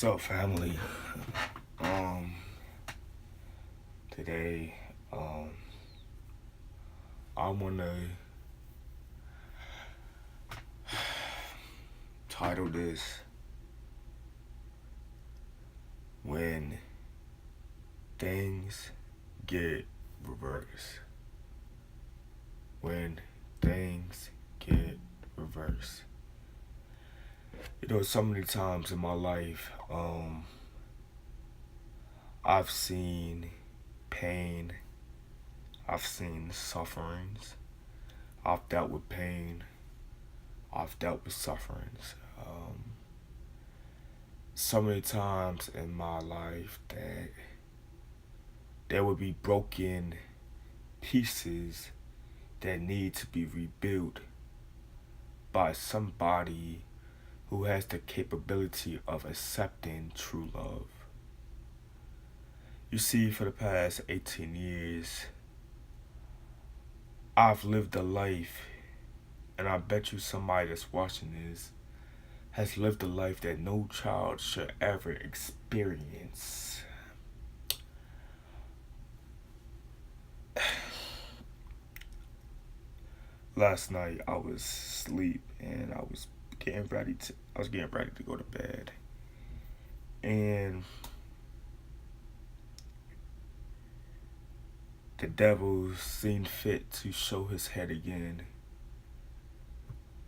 What's up, family? Um, Today, I wanna title this "When Things Get Reversed." When things get reversed. So many times in my life, I've seen pain, I've seen sufferings, I've dealt with pain, I've dealt with sufferings. So many times in my life that there would be broken pieces that need to be rebuilt by somebody who has the capability of accepting true love. You see, for the past 18 years, I've lived a life, and I bet you somebody that's watching this has lived a life that no child should ever experience. Last night I was asleep and I was getting ready to go to bed. And the devil seen fit to show his head again.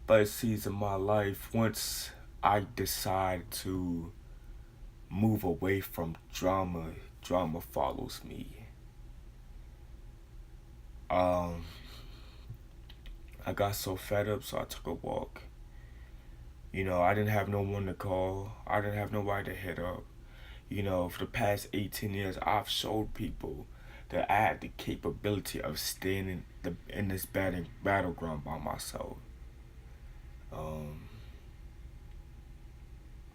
But it seems in my life, once I decide to move away from drama, drama follows me. Um, I got so fed up, so I took a walk. I didn't have no one to call. I didn't have nobody to hit up. For the past 18 years, I've showed people that I had the capability of staying in this battleground by myself. Um,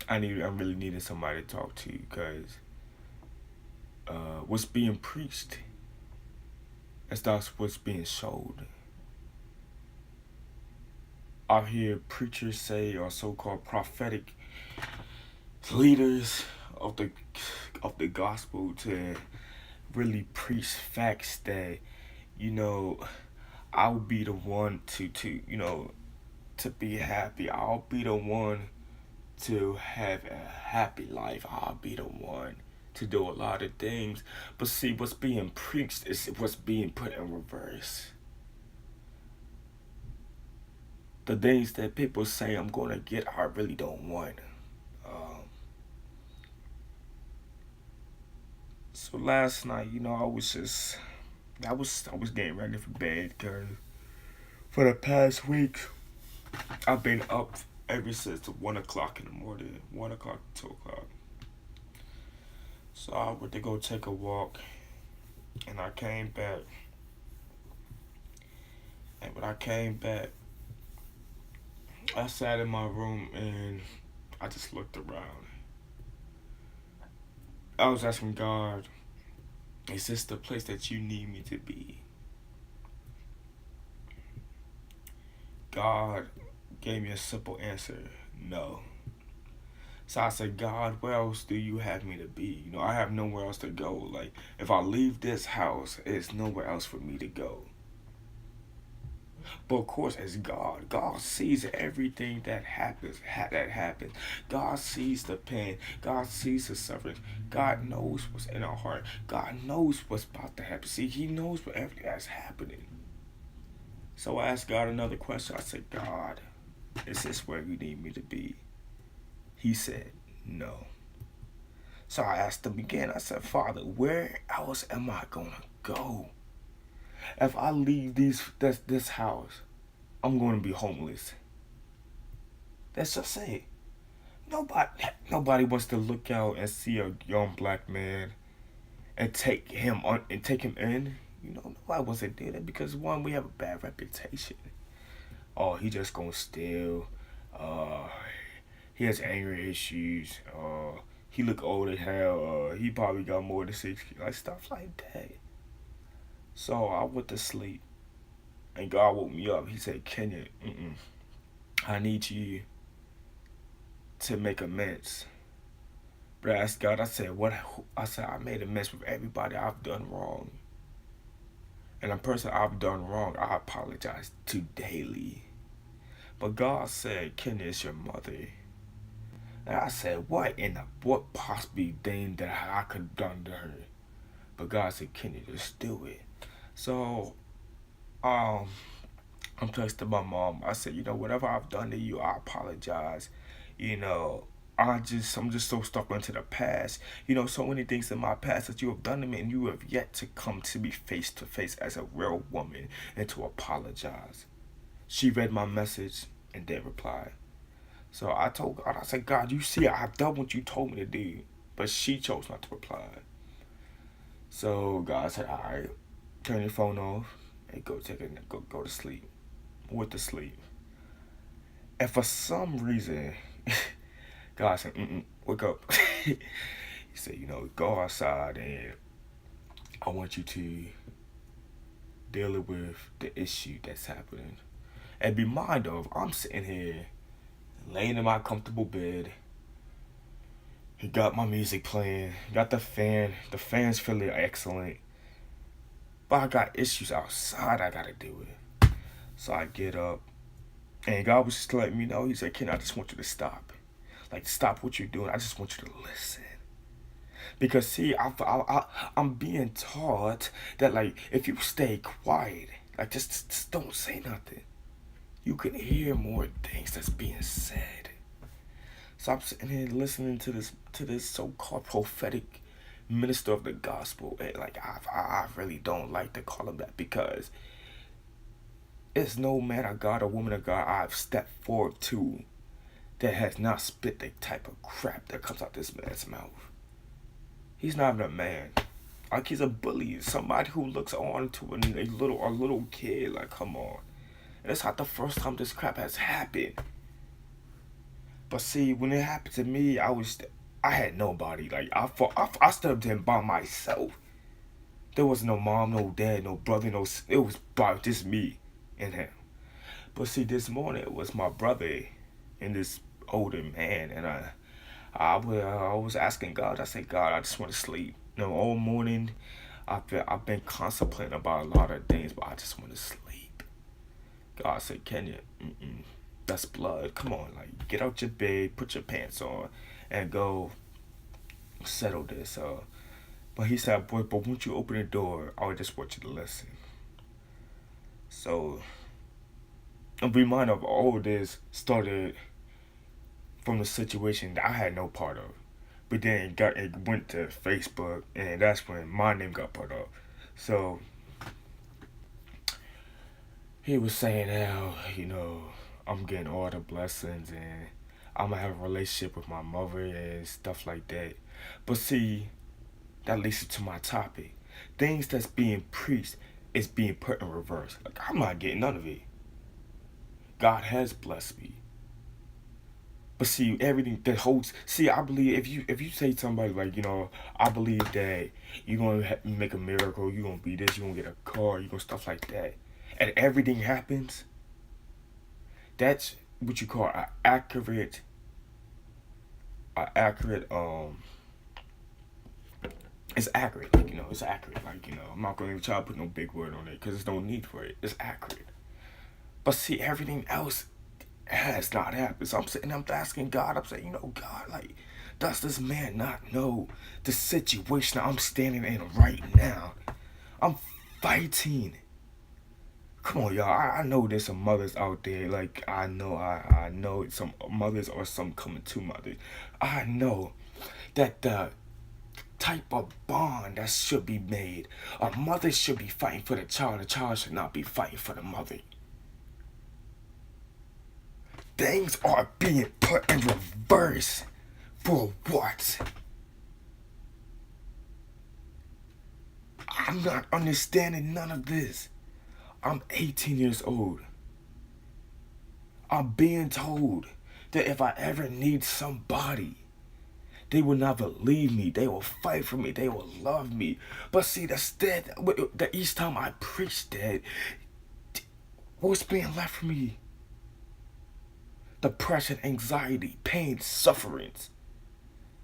I really needed somebody to talk to because what's being preached, that's what's being showed. I hear preachers say, or so-called prophetic leaders of the gospel, to really preach facts that you know I'll be the one to be happy. I'll be the one to have a happy life. I'll be the one to do a lot of things. But see, what's being preached is what's being put in reverse. The things that people say I'm gonna get, I really don't want. Um, so last night, I was just, I was getting ready for bed because for the past week I've been up ever since 1 o'clock in the morning, 1 o'clock, 2 o'clock. So I went to go take a walk, and I came back. And when I came back, I sat in my room and I just looked around. I was asking God, is this the place that you need me to be? God gave me a simple answer, no. So I said, God, where else do you have me to be? I have nowhere else to go. Like, if I leave this house, there's nowhere else for me to go. But of course, as God sees everything that happens. God sees the pain. God sees the suffering. God knows what's in our heart. God knows what's about to happen. See, He knows what everything that's happening. So I asked God another question. I said, God, is this where you need me to be? He said, no. So I asked him again. I said, Father, where else am I gonna go? If I leave this house, I'm gonna be homeless. That's just it. Nobody nobody wants to look out and see a young black man and take him in. Nobody wants to do that because one, we have a bad reputation. Oh, he just gonna steal. Uh, he has anger issues. He look old as hell. He probably got more than 60. Like stuff like that. So I went to sleep, and God woke me up. He said, Kenya, I need you to make amends. But I asked God, I said, what? I said, I made a mess with everybody I've done wrong. And the person I've done wrong, I apologize to daily. But God said, Kenny is your mother. And I said, what possibly thing that I could have done to her? But God said, Kenny, just do it. So, um, I'm texting my mom. I said, whatever I've done to you, I apologize. You know, I'm just so stuck into the past. So many things in my past that you have done to me, and you have yet to come to me face to face as a real woman and to apologize. She read my message and didn't reply. So I told God, I said, God, you see, I've done what you told me to do, but she chose not to reply. So God said, all right, turn your phone off and go take a go to sleep. With the sleep. And for some reason, God said, wake up. He said, go outside and I want you to deal with the issue that's happening. And be mind of, I'm sitting here, laying in my comfortable bed. He got my music playing, got the fan. The fan's feeling excellent. But I got issues outside I gotta deal with. So I get up, and God was just letting me know. He said, Ken, I just want you to stop. Like, stop what you're doing. I just want you to listen. Because, see, I'm being taught that, like, if you stay quiet, like, just don't say nothing, you can hear more things that's being said. So I'm sitting here listening to this so-called prophetic minister of the gospel. And, like, I really don't like to call him that, because it's no man of God or woman of God I've stepped forward to that has not spit the type of crap that comes out this man's mouth. He's not even a man. Like, he's a bully. Somebody who looks on to a little kid. Like, come on. And it's not the first time this crap has happened. But see, when it happened to me, I had nobody. Like, I stepped in by myself. There was no mom, no dad, no brother, it was about just me and him. But see, this morning it was my brother and this older man, and I was asking God. I said, God, I just want to sleep. All morning I've been contemplating about a lot of things, but I just want to sleep. God said, Kenya, that's blood. Come on, like, get out your bed, put your pants on, and go settle this. But he said, boy, but once you open the door, I would just want you to listen. So, a reminder of all of this started from the situation that I had no part of. But then it went to Facebook, and that's when my name got put up. So, he was saying how, I'm getting all the blessings, and I'm going to have a relationship with my mother and stuff like that. But see, that leads to my topic. Things that's being preached is being put in reverse. Like, I'm not getting none of it. God has blessed me. But see, everything that holds. See, I believe if you say to somebody like, I believe that you're gonna make a miracle, you're gonna be this, you're gonna get a car, you're gonna stuff like that, and everything happens. That's what you call an accurate. It's accurate. Like, it's accurate. Like, I'm not gonna even try to put no big word on it because there's no need for it. It's accurate. But see, everything else has not happened. So I'm sitting there, I'm asking God, I'm saying, God, like, does this man not know the situation I'm standing in right now? I'm fighting. Come on, y'all. I know there's some mothers out there. Like, I know some mothers or some coming to mothers. I know that the type of bond that should be made. A mother should be fighting for the child should not be fighting for the mother. Things are being put in reverse. For what? I'm not understanding none of this. I'm 18 years old. I'm being told that if I ever need somebody, they will never leave me. They will fight for me. They will love me. But see, that each time I preach that, what's being left for me? Depression, anxiety, pain, sufferings.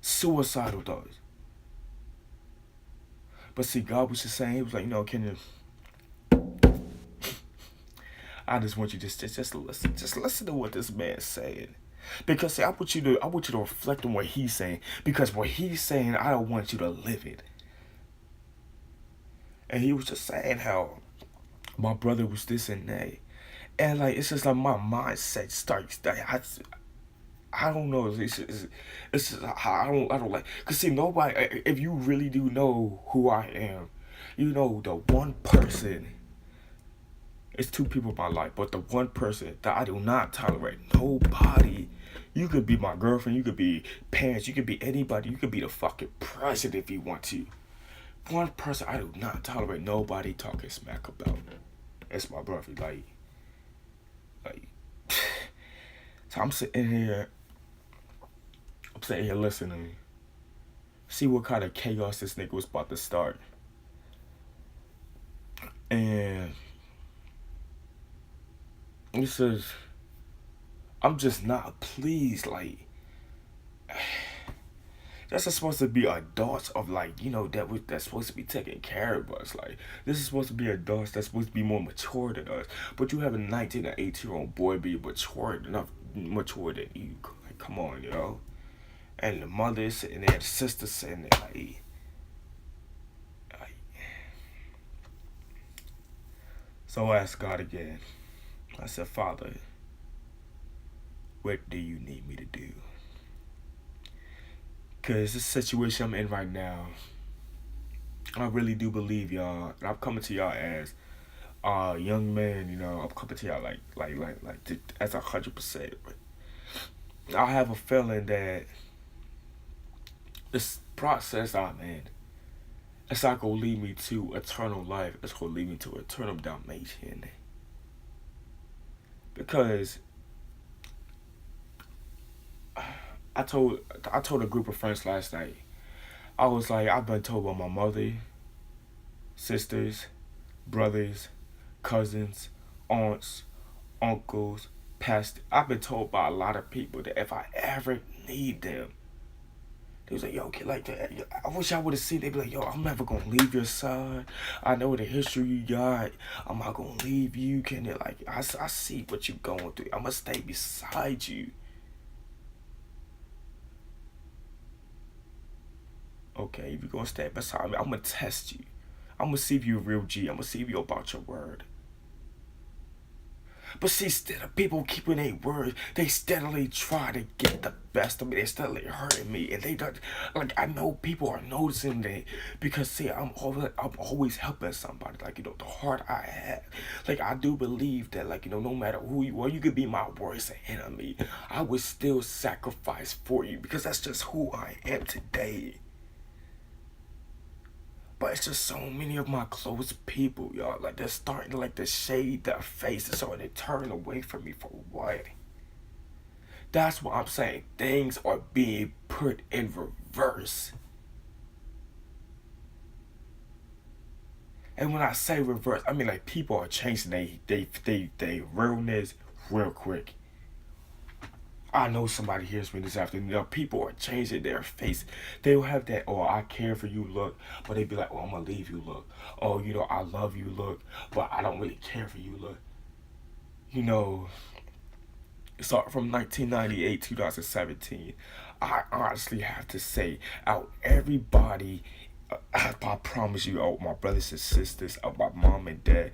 Suicidal thoughts. But see, God was just saying, He was like, Kenya, I just want you to just listen to what this man's saying. Because see, I want you to reflect on what he's saying. Because what he's saying, I don't want you to live it. And he was just saying how my brother was this and that. And like it's just like my mindset starts. I don't know. It's just, I don't like. Cause see, nobody. If you really do know who I am, you know the one person. It's two people in my life, but the one person that I do not tolerate. Nobody. You could be my girlfriend. You could be parents. You could be anybody. You could be the fucking president if you want to. One person I do not tolerate nobody talking smack about. It's my brother. Like. So I'm sitting here. I'm sitting here listening. See what kind of chaos this nigga was about to start. And he says, I'm just not pleased. Like, that's supposed to be adults of like, that's supposed to be taking care of us. Like, this is supposed to be adults that's supposed to be more mature than us. But you have a 19 or 18-year-old boy be mature than you. Like, come on, yo. And the mother is sitting there, the sister sitting there, like. So I asked God again. I said, Father, what do you need me to do? Because this situation I'm in right now, I really do believe y'all. And I'm coming to y'all as a young man, I'm coming to y'all as 100%. I have a feeling that this process I'm in, it's not going to lead me to eternal life. It's going to lead me to eternal damnation. Because I told a group of friends last night, I was like, I've been told by my mother, sisters, brothers, cousins, aunts, uncles, pastors. I've been told by a lot of people that if I ever need them, they was like, yo, kid, like, I wish I would have seen. They be like, yo, I'm never gonna leave your side. I know the history you got. I'm not gonna leave you. Can it like I see what you going through. I'm gonna stay beside you. Okay, if you're gonna stay beside me, I'm gonna test you. I'm gonna see if you're a real G. I'm gonna see if you're about your word. But see, instead of people keeping their word, they steadily try to get the best of me. They steadily hurting me, and they don't. Like I know people are noticing that because see, I'm always helping somebody. Like the heart I have. Like I do believe that no matter who you are, you could be my worst enemy. I would still sacrifice for you because that's just who I am today. But it's just so many of my close people, y'all. Like they're starting to shade their faces or they turn away from me for what? That's why I'm saying things are being put in reverse. And when I say reverse, I mean like people are changing they realness real quick. I know somebody hears me this afternoon. People are changing their face. They'll have that, oh, I care for you look, but they be like, oh, I'm gonna leave you look. Oh, I love you look, but I don't really care for you look. You know, so from 1998, 2017, I honestly have to say, out everybody, I promise you, oh, my brothers and sisters, my mom and dad,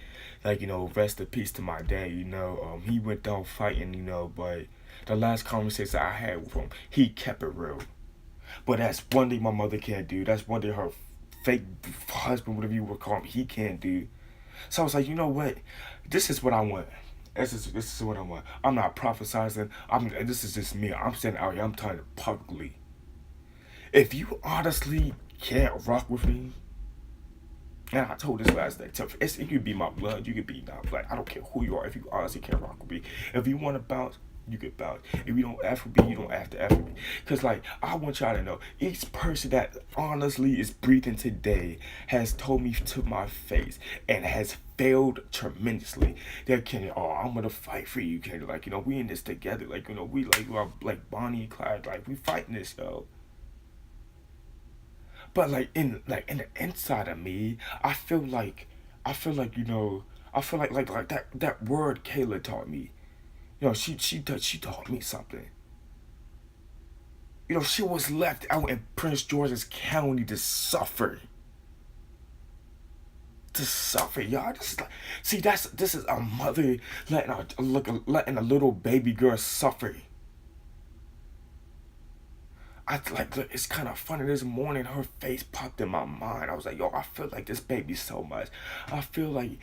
rest in peace to my dad, he went down fighting, but the last conversation I had with him, he kept it real. But that's one thing my mother can't do. That's one thing her fake husband, whatever you would call him, he can't do. So I was like, you know what? This is what I want. This is what I want. I'm not prophesizing. This is just me. I'm standing out here. I'm telling it publicly. If you honestly can't rock with me, and I told this last night, it could be my blood, you could be not black. I don't care who you are. If you honestly can't rock with me, if you want to bounce, you can bounce. If you don't F with me, you don't have to F with me. Because, I want y'all to know, each person that honestly is breathing today has told me to my face and has failed tremendously. They're kidding, oh, I'm going to fight for you, Kenny. We in this together. We like Bonnie and Clyde. We fighting this, yo. But like in the inside of me, I feel like I feel like that word Kayla taught me. She taught me something. She was left out in Prince George's County to suffer. To suffer, y'all. This is like, see, this is a mother letting a little baby girl suffer. It's kind of funny. This morning, her face popped in my mind. I was like, yo, I feel like this baby so much. I feel like,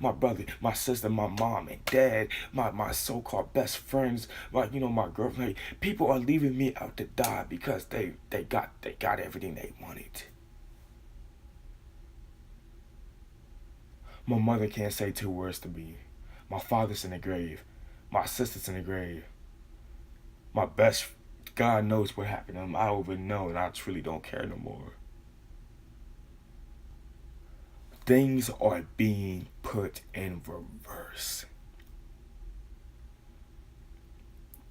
my brother, my sister, my mom and dad, my so-called best friends, my girlfriend. Like, people are leaving me out to die because they got everything they wanted. My mother can't say two words to me. My father's in the grave. My sister's in the grave. My best, God knows what happened to him. I don't even know, and I truly don't care no more. Things are being put in reverse.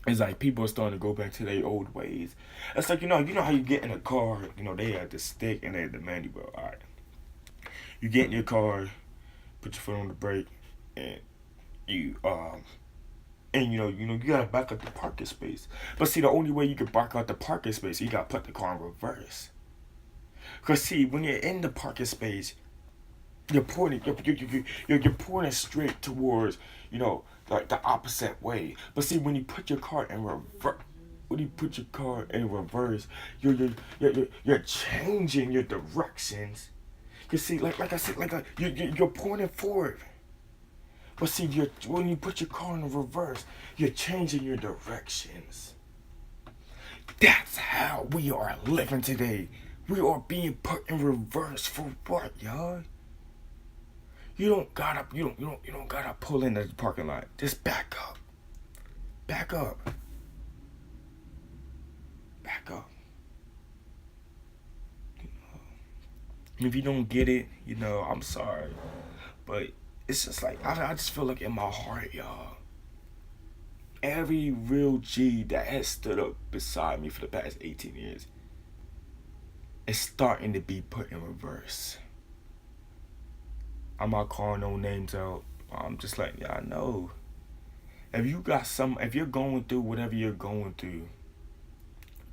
It's like people are starting to go back to their old ways. It's like, how you get in a car, they had the stick and they had the manual. All right. You get in your car, put your foot on the brake, and you you gotta back up the parking space. But see, the only way you can back out the parking space, you gotta put the car in reverse. Cause see, when you're in the parking space, you're pointing, you're pointing straight towards, like the opposite way. But see, when you put your car in reverse, you're changing your directions. Cause see, like I said, you're pointing forward. But see, when you put your car in reverse, you're changing your directions. That's how we are living today. We are being put in reverse for what, y'all? You don't gotta pull in the parking lot. Just back up. Back up. Back up. If you don't get it, I'm sorry. But it's just like I just feel like in my heart, y'all. Every real G that has stood up beside me for the past 18 years is starting to be put in reverse. I'm not calling no names out. I'm just letting y'all know. If you're going through whatever you're going through,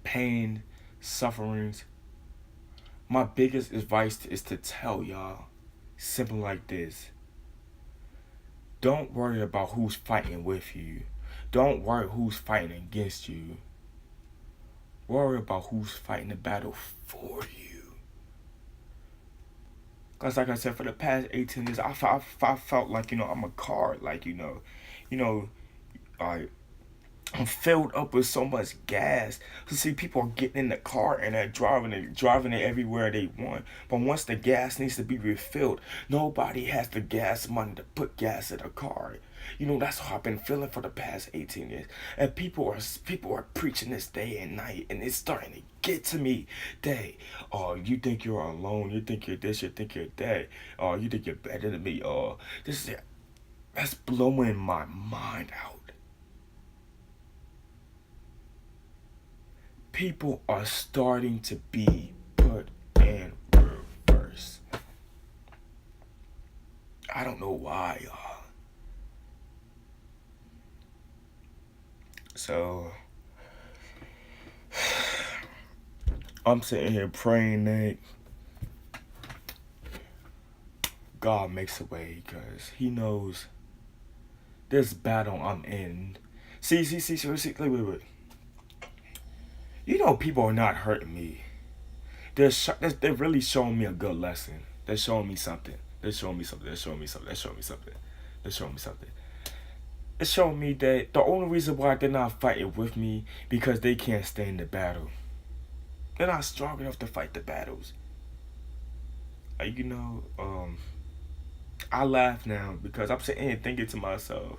pain, sufferings, my biggest advice is to tell y'all, simple like this. Don't worry about who's fighting with you. Don't worry who's fighting against you. Worry about who's fighting the battle for you. Because like I said, for the past 18 years, I felt like, I'm a card. Like, I I'm filled up with so much gas. So see, people are getting in the car and they're driving it everywhere they want. But once the gas needs to be refilled, nobody has the gas money to put gas in a car. That's how I've been feeling for the past 18 years. And people are preaching this day and night, and it's starting to get to me. Oh, you think you're alone? You think you're this? You think you're that? Oh, you think you're better than me? Oh, that's blowing my mind out. People are starting to be put in reverse. I don't know why, y'all. So, I'm sitting here praying that God makes a way because He knows this battle I'm in. See, wait. People are not hurting me. They're really showing me a good lesson. They're showing me something. They're showing me something. They're showing me something. They're showing me something. They're showing me something. It's showing me that the only reason why they're not fighting with me because they can't stay in the battle. They're not strong enough to fight the battles. I laugh now because I'm sitting here thinking to myself,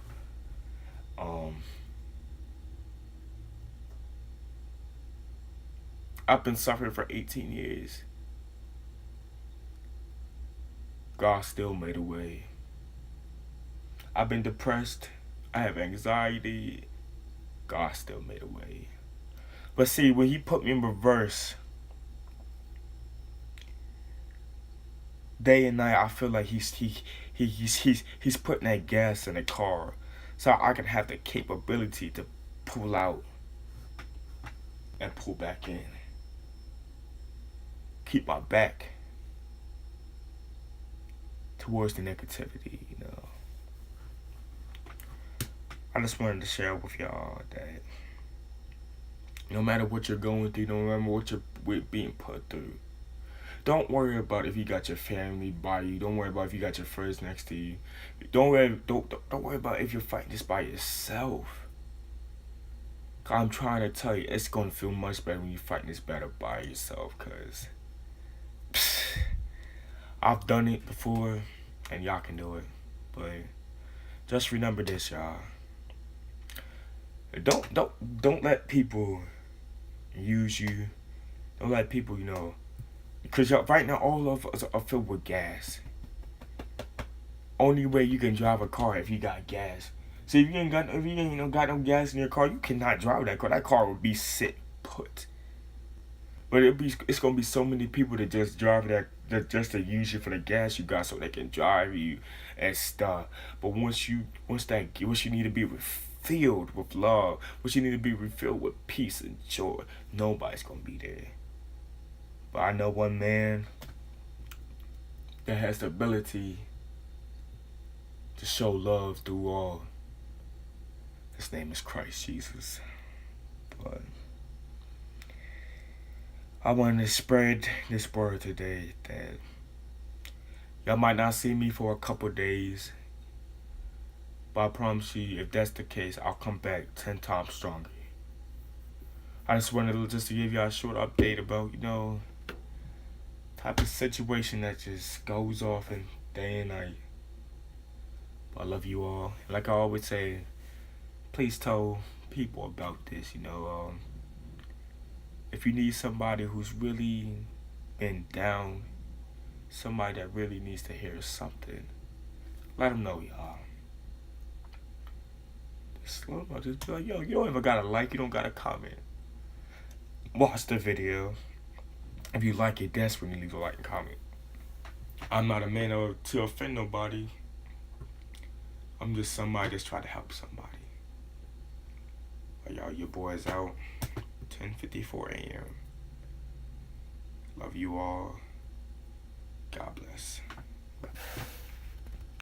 I've been suffering for 18 years. God still made a way. I've been depressed. I have anxiety. God still made a way. But see, when He put me in reverse, day and night I feel like he's putting that gas in the car so I can have the capability to pull out and pull back in. Keep my back towards the negativity, you know. I just wanted to share with y'all that no matter what you're going through, no matter what you're being put through, don't worry about if you got your family by you. Don't worry about if you got your friends next to you. Don't worry about if you're fighting this by yourself. I'm trying to tell you, it's gonna feel much better when you're fighting this battle by yourself. Cause I've done it before, and y'all can do it. But just remember this, y'all. Don't let people use you. Don't let people, because right now all of us are filled with gas. Only way you can drive a car if you got gas. So if you ain't got no gas in your car, you cannot drive that car. That car would be sit put. But it's gonna be so many people that just drive that just to use you for the gas you got so they can drive you and stuff. But once you need to be refilled with love, once you need to be refilled with peace and joy, nobody's gonna be there. But I know one man that has the ability to show love through all. His name is Christ Jesus. But I wanted to spread this word today that y'all might not see me for a couple days, but I promise you, if that's the case, I'll come back 10 times stronger. I just wanted to give y'all a short update about, type of situation that just goes off and day and night. But I love you all. Like I always say, please tell people about this, if you need somebody who's really been down, somebody that really needs to hear something, let them know, y'all. Just be like, yo, you don't even gotta like, you don't gotta comment. Watch the video. If you like it, that's when you leave a like and comment. I'm not a man to offend nobody. I'm just somebody that's trying to help somebody. But y'all, your boy's out. 10:54 a.m. Love you all. God bless.